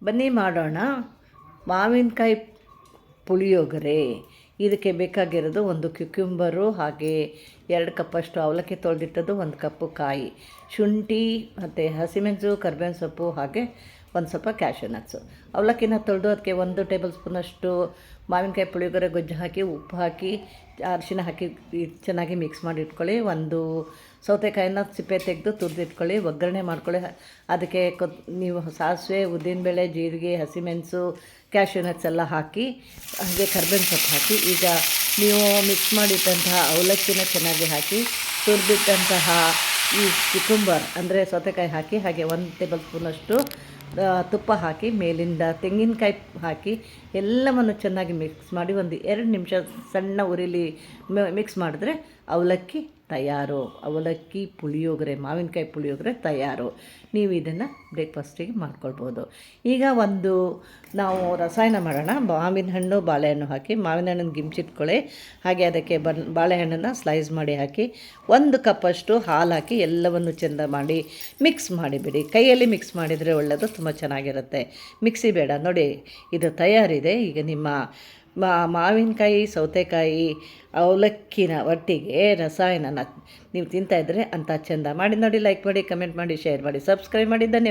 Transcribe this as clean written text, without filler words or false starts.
ಬನ್ನಿ ಮಾಡೋಣ ಮಾವಿನಕಾಯಿ ಪುಳಿಯೋಗರೆ. ಇದಕ್ಕೆ ಬೇಕಾಗಿರೋದು ಒಂದು ಕ್ಯುಕ್ಯುಂಬರು, ಹಾಗೆ 2 ಕಪ್ಪಷ್ಟು ಅವಲಕ್ಕಿ ತೊಳೆದಿಟ್ಟದ್ದು, 1 ಕಪ್ಪು ಕಾಯಿ, ಶುಂಠಿ ಮತ್ತು ಹಸಿಮೆಣಸು, ಕರ್ಬೇವಿನ ಸೊಪ್ಪು, ಹಾಗೆ ಒಂದು ಸ್ವಲ್ಪ ಕ್ಯಾಶ್ಯೂ ನಟ್ಸು. ಅವಲಕ್ಕಿನ ತೊಳೆದು ಅದಕ್ಕೆ 1 ಟೇಬಲ್ ಸ್ಪೂನಷ್ಟು ಮಾವಿನಕಾಯಿ ಪುಳಿಯೋಗರೆ ಗೊಜ್ಜು ಹಾಕಿ, ಉಪ್ಪು ಹಾಕಿ, ಅರಿಶಿನ ಹಾಕಿ ಚೆನ್ನಾಗಿ ಮಿಕ್ಸ್ ಮಾಡಿ ಇಟ್ಕೊಳ್ಳಿ. ಒಂದು ಸೌತೆಕಾಯಿನ ಸಿಪ್ಪೆ ತೆಗೆದು ತುರಿದಿಟ್ಕೊಳ್ಳಿ. ಒಗ್ಗರಣೆ ಮಾಡ್ಕೊಳ್ಳಿ. ಅದಕ್ಕೆ ನೀವು ಸಾಸಿವೆ, ಉದ್ದಿನಬೇಳೆ, ಜೀರಿಗೆ, ಹಸಿಮೆಣಸು, ಕ್ಯಾಶ್ಯೂ ನಟ್ಸ್ ಎಲ್ಲ ಹಾಕಿ, ಹಾಗೆ ಕರ್ಬೇವಿನ ಸೊಪ್ಪು ಹಾಕಿ, ಈಗ ನೀವು ಮಿಕ್ಸ್ ಮಾಡಿಟ್ಟಂತಹ ಅವಲಕ್ಕಿನ ಚೆನ್ನಾಗಿ ಹಾಕಿ, ತುರಿದಿಟ್ಟಂತಹ ಈ ಕ್ಯುಕುಂಬರ್ ಅಂದರೆ ಸೌತೆಕಾಯಿ ಹಾಕಿ, ಹಾಗೆ 1 ಟೇಬಲ್ ಸ್ಪೂನಷ್ಟು ತುಪ್ಪ ಹಾಕಿ, ಮೇಲಿಂದ ತೆಂಗಿನಕಾಯಿ ಹಾಕಿ, ಎಲ್ಲವನ್ನು ಚೆನ್ನಾಗಿ ಮಿಕ್ಸ್ ಮಾಡಿ 1-2 ನಿಮಿಷ ಸಣ್ಣ ಉರಿಲಿ ಮಿಕ್ಸ್ ಮಾಡಿದ್ರೆ ಅವಲಕ್ಕಿ ತಯಾರು. ಅವಲಕ್ಕಿ ಪುಳಿಯೋಗರೆ, ಮಾವಿನಕಾಯಿ ಪುಳಿಯೋಗರೆ ತಯಾರು. ನೀವು ಇದನ್ನು ಬ್ರೇಕ್ಫಾಸ್ಟಿಗೆ ಮಾಡ್ಕೊಳ್ಬೋದು. ಈಗ ನಾವು ರಸಾಯನ ಮಾಡೋಣ. ಮಾವಿನ ಹಣ್ಣು, ಬಾಳೆಹಣ್ಣು ಹಾಕಿ, ಮಾವಿನ ಹಣ್ಣನ್ನು ಗಿಮ್ಚಿಟ್ಕೊಳ್ಳಿ. ಹಾಗೆ ಅದಕ್ಕೆ ಬಾಳೆಹಣ್ಣನ್ನು ಸ್ಲೈಸ್ ಮಾಡಿ ಹಾಕಿ, 1 ಕಪ್ಪಷ್ಟು ಹಾಲು ಹಾಕಿ ಎಲ್ಲವನ್ನು ಚೆಂದ ಮಾಡಿ ಮಿಕ್ಸ್ ಮಾಡಿಬಿಡಿ. ಕೈಯಲ್ಲಿ ಮಿಕ್ಸ್ ಮಾಡಿದರೆ ಒಳ್ಳೆಯದು, ತುಂಬ ಚೆನ್ನಾಗಿರುತ್ತೆ. ಮಿಕ್ಸಿ ಬೇಡ. ನೋಡಿ, ಇದು ತಯಾರಿದೆ. ಈಗ ನಿಮ್ಮ ಮಾವಿನಕಾಯಿ, ಸೌತೆಕಾಯಿ, ಅವಲಕ್ಕಿನ ಒಟ್ಟಿಗೆ ರಸಾಯನನ ನೀವು ತಿಂತಾಯಿದ್ರೆ ಅಂತ ಚೆಂದ ಮಾಡಿ ನೋಡಿ. ಲೈಕ್ ಮಾಡಿ, ಕಮೆಂಟ್ ಮಾಡಿ, ಶೇರ್ ಮಾಡಿ, ಸಬ್ಸ್ಕ್ರೈಬ್ ಮಾಡಿ. ಧನ್ಯವಾದ.